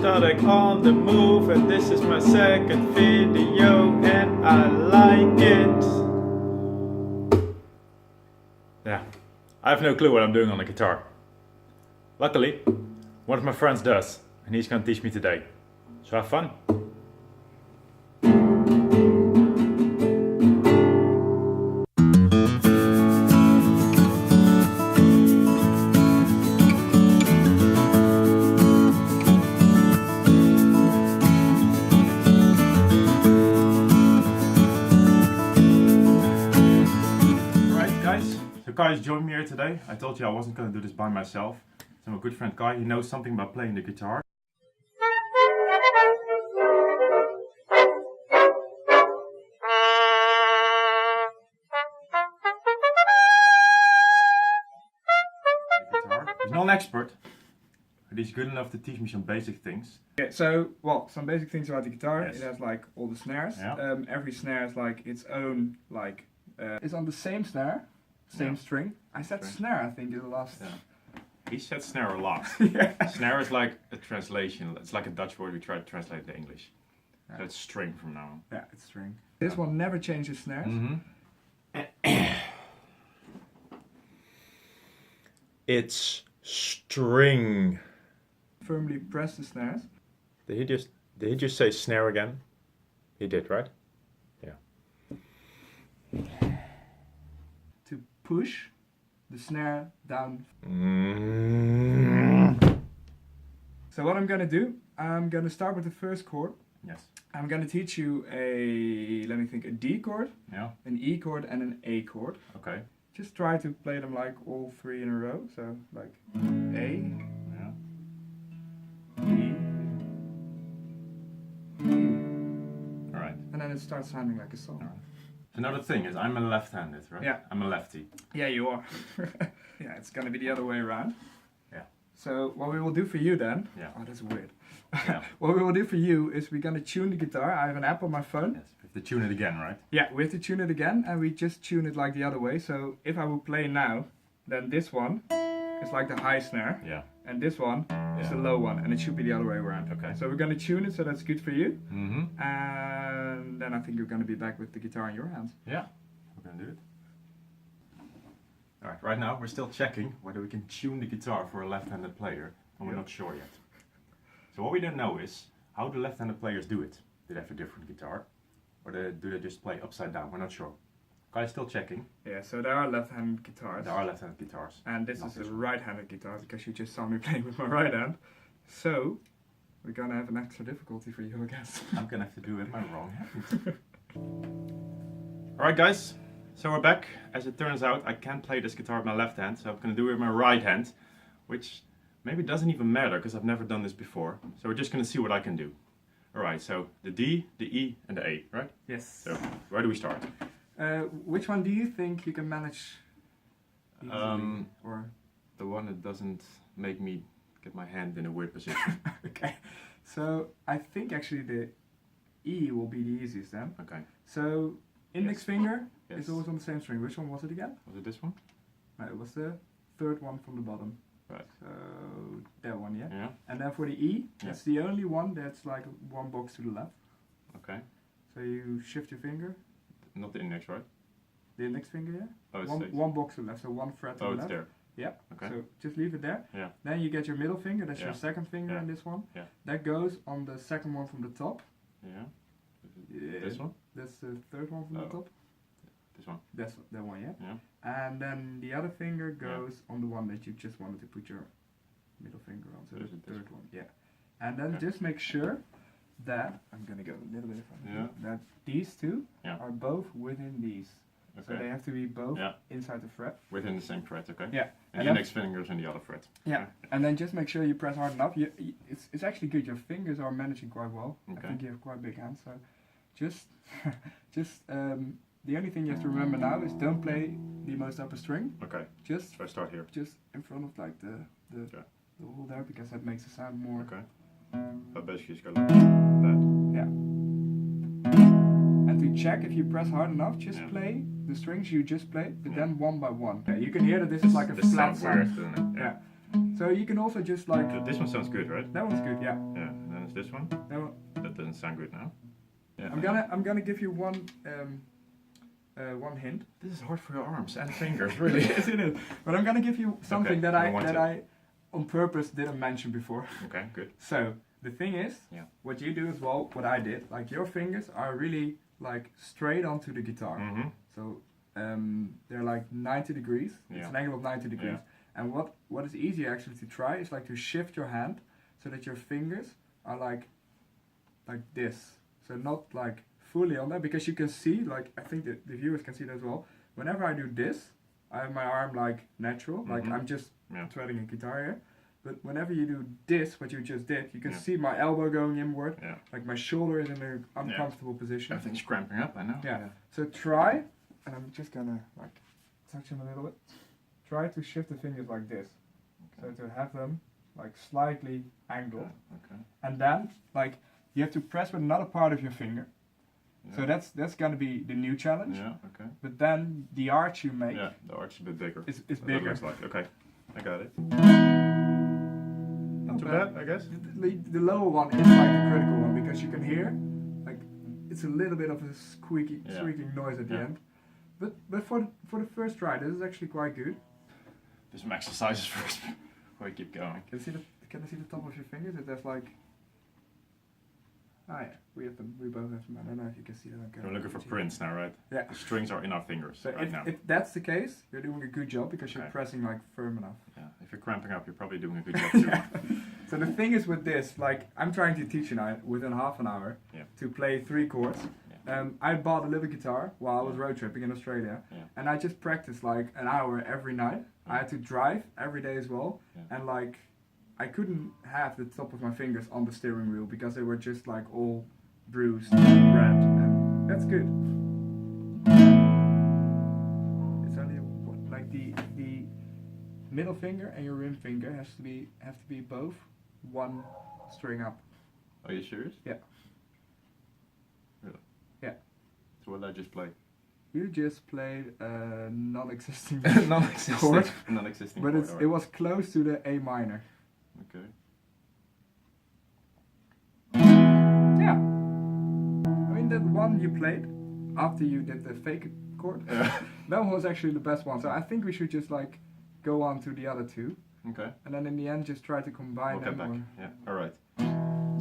started on the move, and this is my second video and I like it. Yeah, I have no clue what I'm doing on the guitar. Luckily, one of my friends does, and he's gonna teach me today. So have fun. So Kai has joined me here today. I told you I wasn't going to do this by myself. So my good friend Kai, he knows something about playing the guitar. He's not an expert, but he's good enough to teach me some basic things. Okay, so, well, some basic things about the guitar. Yes. It has like all the snares. Yeah. Every snare is like its own, like, it's on the same snare. Same string. I said snare, I think, in the last. Yeah. He said snare a lot. Yeah. Snare is like a translation. It's like a Dutch word we try to translate to English. Yeah. So it's string from now on. Yeah, it's string. This one never changes snares. It's string. Firmly press the snares. Did he just say snare again? He did, right? Yeah. To push the snare down. So what I'm gonna do, I'm gonna start with the first chord. Yes. I'm gonna teach you a, let me think, a D chord, Yeah. an E chord and an A chord. Okay. Just try to play them like all three in a row. So like A, Yeah. E, All right. and then it starts sounding like a song. All right. Another thing is I'm a left-handed, right? Yeah. I'm a lefty. Yeah, you are. Yeah, it's gonna be the other way around. Yeah. So what we will do for you then, Yeah. oh that's weird. Yeah. What we will do for you is we're gonna tune the guitar. I have an app on my phone. Yes. We have to tune it again, right? Yeah, we have to tune it again and we just tune it like the other way. So if I will play now, then this one is like the high snare. Yeah. And this one is the low one, and it should be the other way around. Okay. So we're gonna tune it so that's good for you. Mm-hmm. And then I think you're gonna be back with the guitar in your hands. Yeah. We're gonna do it. All right. Right now we're still checking whether we can tune the guitar for a left-handed player, and we're not sure yet. So what we don't know is how the left-handed players do it. Do they have a different guitar, or do they just play upside down? We're not sure. Guy's still checking. Yeah, so there are left-handed guitars. There are left-handed guitars. And this Not is this a one. right-handed guitar because you just saw me playing with my right hand. So we're gonna have an extra difficulty for you, I guess. I'm gonna have to do it with my wrong hand. Alright guys, so we're back. As it turns out, I can't play this guitar with my left hand, so I'm gonna do it with my right hand, which maybe doesn't even matter because I've never done this before. So we're just gonna see what I can do. Alright, so the D, the E and the A, right? Yes. So where do we start? Which one do you think you can manage easily? Or The one that doesn't make me get my hand in a weird position. okay. So I think actually the E will be the easiest then. Okay. So index finger Yes. is always on the same string. Which one was it again? Was it this one? No, it was the third one from the bottom. Right. So that one, yeah. Yeah. And then for the E, that's the only one that's like one box to the left. Okay. So you shift your finger, Not the index, right? the index finger, yeah. Oh, it's One box to the left, so one fret to Oh, the it's left. there. Yeah. Okay. So just leave it there. Yeah. Then you get your middle finger, that's your Yeah. second finger Yeah. in this one. Yeah. That goes on the second one from the top. Yeah. Yeah. This one? That's the third one from the Oh. top. This one. That's that one, yeah. Yeah. And then the other finger goes on the one that you just wanted to put your middle finger on. So So is the it this third one, yeah. And then Okay. just make sure that, I'm gonna go a little bit in front, Yeah. that these two Yeah. are both within these. So Okay. they have to be both Yeah. inside the fret. Within the same fret, okay? Yeah. And And the then- index finger's in the other fret. Yeah. And then just make sure you press hard enough. It's actually good. Your fingers are managing quite well. Okay. I think you have quite big hands. So just, the only thing you have to remember now is don't play the most upper string. Okay. Just So I start here. just in front of like the Yeah. hole there because that makes the sound more. Okay. So basically just go like that. Yeah. And to check if you press hard enough, just Yeah. play the strings you just played, but Yeah. then one by one. Yeah, you can hear that this is like a This flat sounds weird, sound. doesn't it? Yeah. So you can also just like. So this one sounds good, right? That one's good, yeah. Yeah. Is this one? No, That doesn't sound good now. Yeah. I'm gonna give you one hint. This is hard for your arms and fingers, really. Yes, it is. But I'm gonna give you something Okay, that I want that it. I on purpose didn't mention before. Okay, good. So the thing is, Yeah. what you do as well, what I did, like your fingers are really like straight onto the guitar. Mm-hmm. So they're like 90 degrees. It's Yeah. an angle of 90 degrees. Yeah. And what is easier actually to try is like to shift your hand so that your fingers are like this. So not like fully on there, because you can see, like I think that the viewers can see that as well. Whenever I do this, I have my arm like natural, like Mhm. I'm just Yeah. treading a guitar here. But whenever you do this, what you just did, you can Yeah. see my elbow going inward, Yeah. like my shoulder is in an uncomfortable position. Everything's cramping up, I know. Yeah. So try, and I'm just gonna like touch them a little bit. Try to shift the fingers like this, Okay. so to have them like slightly angled, Okay. and then like you have to press with another part of your finger. Yeah. So that's gonna be the new challenge. Yeah, okay. But then the arch you make Yeah, the arch is a bit bigger. is That's what it bigger. looks like. Okay, I got it. Not Too bad, I guess. The lower one is like the critical one, because you can hear like it's a little bit of a squeaking noise at the Yeah. end. But for the first try, this is actually quite good. Do some exercises first before we keep going. Can I see the top of your fingers? If there's like, yeah, we have them. We both have them. I don't know if you can see them. We're looking for prints now, right? Yeah. The strings are in our fingers So right now. if that's the case, you're doing a good job, because you're Okay. pressing like firm enough. Yeah. If you're cramping up, you're probably doing a good job too. Yeah. So the thing is with this, like I'm trying to teach you now within half an hour Yeah. to play 3 chords. I bought a little guitar while I was road tripping in Australia, Yeah. and I just practiced like an hour every night. I had to drive every day as well, Yeah. and like I couldn't have the top of my fingers on the steering wheel because they were just like all bruised and red, and that's good. It's only like the middle finger and your ring finger have to be both one string up. Are you serious? Yeah. Really? Yeah. So what did I just play? You just played a non-existing Non-existing. chord, Non-existing but chord, it alright. was close to the A minor. Okay. Yeah. I mean, that one you played after you did the fake chord, Yeah. that one was actually the best one. So I think we should just like go on to the other two, Okay. and then in the end just try to combine We'll get them. back. Or Yeah. Alright.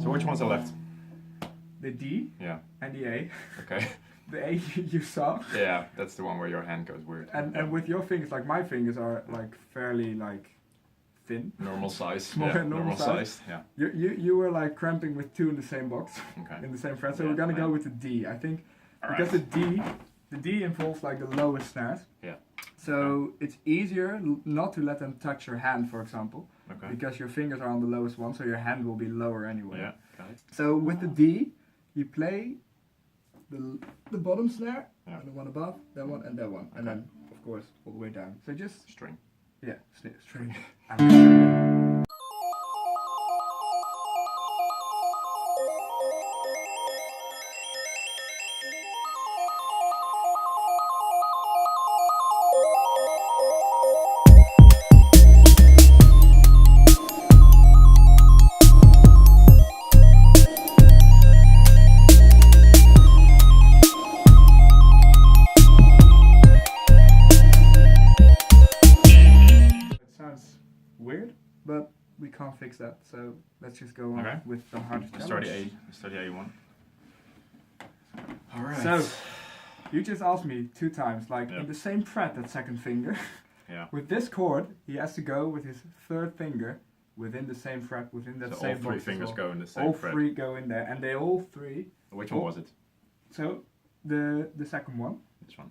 So which ones are left? the D Yeah. and the A. Okay. The A you saw, Yeah, that's the one where your hand goes weird. and with your fingers, like my fingers are like fairly like thin. Normal size. Small Yeah, and normal size. sized. Yeah. You were like cramping with 2 in the same box, Okay. in the same fret. So Yeah, we're gonna go yeah. with the D. I think Alright. because the D involves like the lowest snares. Yeah. So it's easier not to let them touch your hand, for example, Okay. because your fingers are on the lowest one, so your hand will be lower anyway. Yeah. Got it. So with the D, you play the bottom snare, Yeah. and the one above, that one, and that one, and Okay. then of course all the way down. So just String. yeah, string. It sounds weird, but we can't fix that. So let's just go on Okay. with the hardest Let's start the challenge. A. Let's start the A1. Alright. So you just asked me 2 times, like Yeah. in the same fret, that second finger. Yeah. With this chord, he has to go with his 3rd finger within the same fret, within that So same all 3 box as fingers well. go in the same All fret. 3 go in there, and they all 3. Which one was it? So the second one, This one.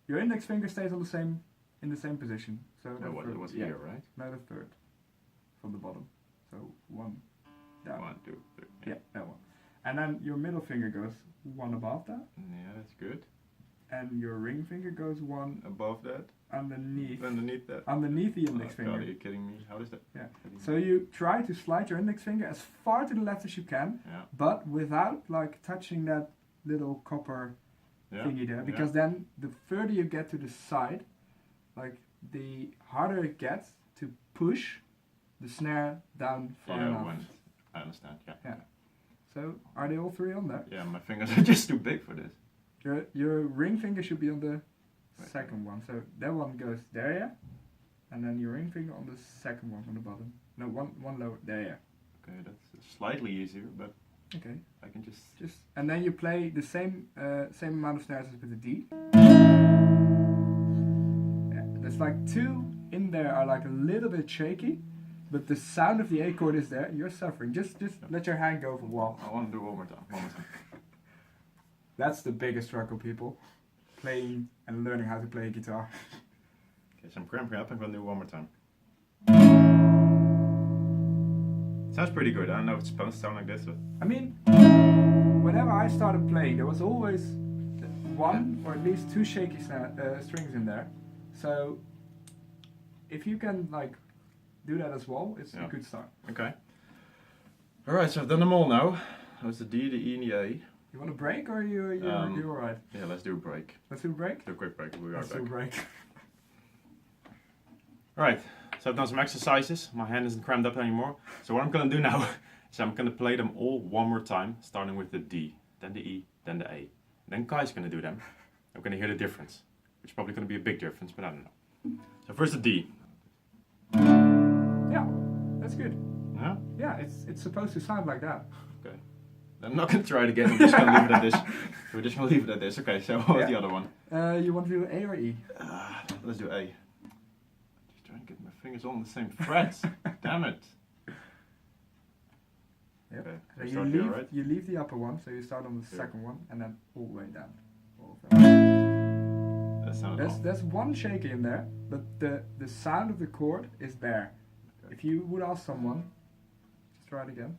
your index finger stays on in the same position. So No, the what, third- it was yeah, here, right? no, the 3rd from the bottom. So 1 down. 1, 2, 3. Yeah, that one. And then your middle finger goes 1 above that, Yeah, that's good. and your ring finger goes 1 Above that. underneath Underneath that. the index Oh, finger. God, are you kidding me? How is that? Yeah. Kidding So me? you try to slide your index finger as far to the left as you can, Yeah. but without like touching that little copper Yeah. thingy there, because then the further you get to the side, like the harder it gets to push the snare down far Yeah, enough. when I understand. Yeah. Yeah. So are they all three on there? Yeah, my fingers are just too big for this. Your ring finger should be on the second one. So that one goes there, yeah? And then your ring finger on the second one from the bottom. No, one lower, there, yeah. Okay, that's slightly easier, but Okay. I can just... And then you play the same amount of snares as with the D. Yeah, there's like two in there are like a little bit shaky, but the sound of the A chord is there. You're suffering. Just let your hand go for a while. I want to do it one more time. That's the biggest struggle, people. Playing and learning how to play guitar. Okay, so I'm cramping up. I'm going to do it one more time. Sounds pretty good. I don't know if it's supposed to sound like this, but... I mean, whenever I started playing, there was always one or at least two shaky strings in there. So if you can like do that as well, it's a good start. Okay. Alright, so I've done them all now. That was the D, the E, and the A. You want a break or you're alright? Yeah, let's do a break. Let's do a break? Do a quick break. We'll be right Let's do a back. break. Alright, so I've done some exercises. My hand isn't crammed up anymore. So what I'm going to do now is I'm going to play them all one more time, starting with the D, then the E, then the A. And then Kai's going to do them. I'm going to hear the difference, which is probably going to be a big difference, but I don't know. So first the D. Yeah, that's good. Yeah? Yeah, it's supposed to sound like that. Okay. I'm not going to try it again. I'm just going to leave it at this. We're just going to leave it at this. Okay, so what was the other one? You want to do A or E? Let's do A. Just trying to get my fingers all on the same frets. Damn it. Yep. Okay, So we start here, right? you leave the upper one, so you start on the second one and then all the way down. All of them. That sounded wrong. There's one shaky in there, but the sound of the chord is there. Okay. If you would ask someone, just try it again.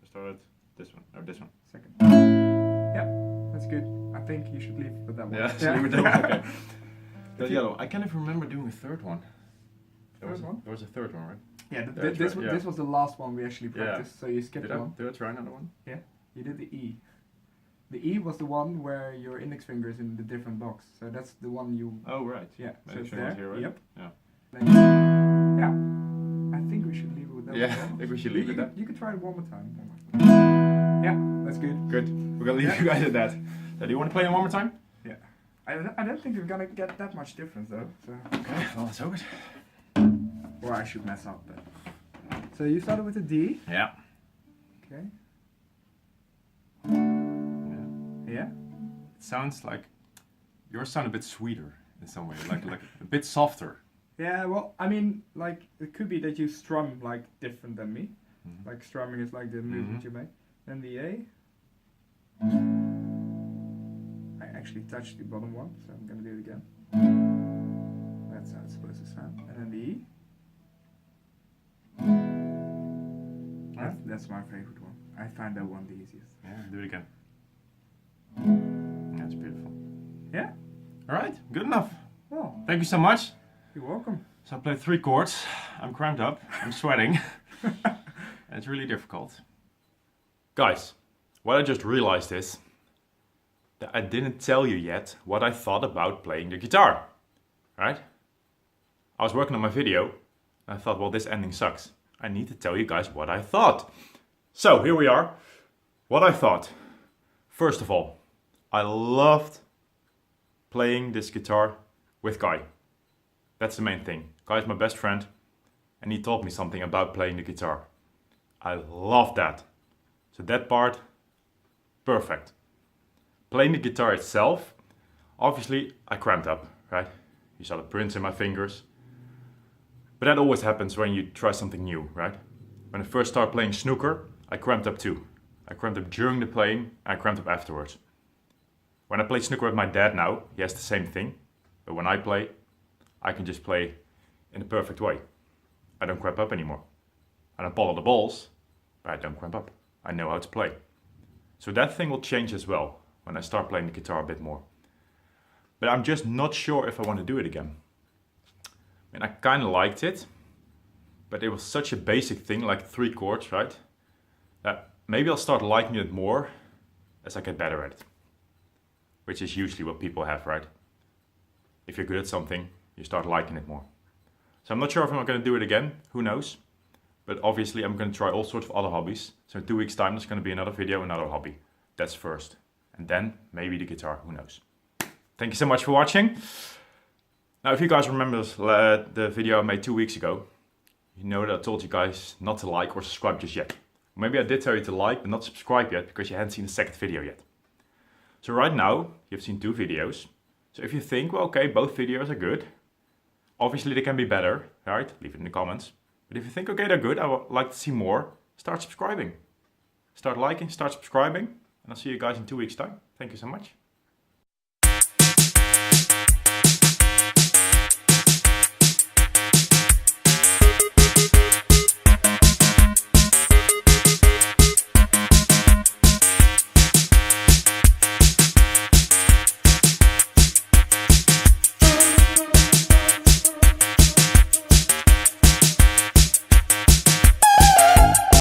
I started this one, or this one. Second. Yeah, that's good. I think you should leave with that one. Yeah, so leave with that one, okay. The yellow. I can't even remember doing a third one. There was a third one, right? Yeah, That's this right, yeah. this was the last one we actually practiced, so you skipped Did one. I try another one? Yeah, you did the E. The E was the one where your index finger is in the different box, so that's the one you... Oh, right. Yeah, so Maybe it's it was there. here, right? Yep. Yeah. Then yeah, I think we should leave it with that Yeah, one. I think we should leave it there. You could try it one more time. Yeah, that's good. Good. We're going to leave you guys at that. So do you want to play it one more time? Yeah. I don't think we're gonna get that much difference though. So. Okay, well, let's hope it. Or I should mess up, but... So you started with a D. Yeah. Okay. Yeah. Yeah. It sounds like yours sound a bit sweeter in some way, like a bit softer. Yeah, well, I mean, like, it could be that you strum, like, different than me. Mhm. Like, strumming is like the movement you make. Then the A. I actually touched the bottom one, so I'm gonna do it again. That's how it's supposed to sound. And then the E. That's my favorite one. I find that one the easiest. Yeah, do it again. That's beautiful. Yeah? Alright, good enough. Well, Thank you so much. you're welcome. So I played 3 chords. I'm cramped up. I'm sweating. And it's really difficult. Guys, what I just realized is that I didn't tell you yet what I thought about playing the guitar. Right? I was working on my video and I thought, well, this ending sucks. I need to tell you guys what I thought. So here we are. What I thought. First of all, I loved playing this guitar with Kai. That's the main thing. Kai is my best friend and he taught me something about playing the guitar. I love that. So that part, perfect. Playing the guitar itself, obviously I cramped up, right? You saw the prints in my fingers. But that always happens when you try something new, right? When I first started playing snooker, I cramped up too. I cramped up during the playing, and I cramped up afterwards. When I play snooker with my dad now, he has the same thing. But when I play, I can just play in a perfect way. I don't cramp up anymore. I don't follow the balls, but I don't cramp up. I know how to play. So that thing will change as well when I start playing the guitar a bit more. But I'm just not sure if I want to do it again. I mean, I kind of liked it, but it was such a basic thing, like 3 chords, right? That maybe I'll start liking it more as I get better at it. Which is usually what people have, right? If you're good at something, you start liking it more. So I'm not sure if I'm going to do it again, who knows? But obviously I'm going to try all sorts of other hobbies. So in 2 weeks time there's going to be another video, another hobby. That's first. And then maybe the guitar, who knows. Thank you so much for watching. Now if you guys remember the video I made 2 weeks ago, you know that I told you guys not to like or subscribe just yet. Maybe I did tell you to like but not subscribe yet because you hadn't seen the second video yet. So right now you've seen 2 videos. So if you think, well, okay, both videos are good, obviously they can be better, right? Leave it in the comments. But if you think, okay, they're good, I would like to see more, start subscribing. Start liking, start subscribing, and I'll see you guys in 2 weeks time. Thank you so much.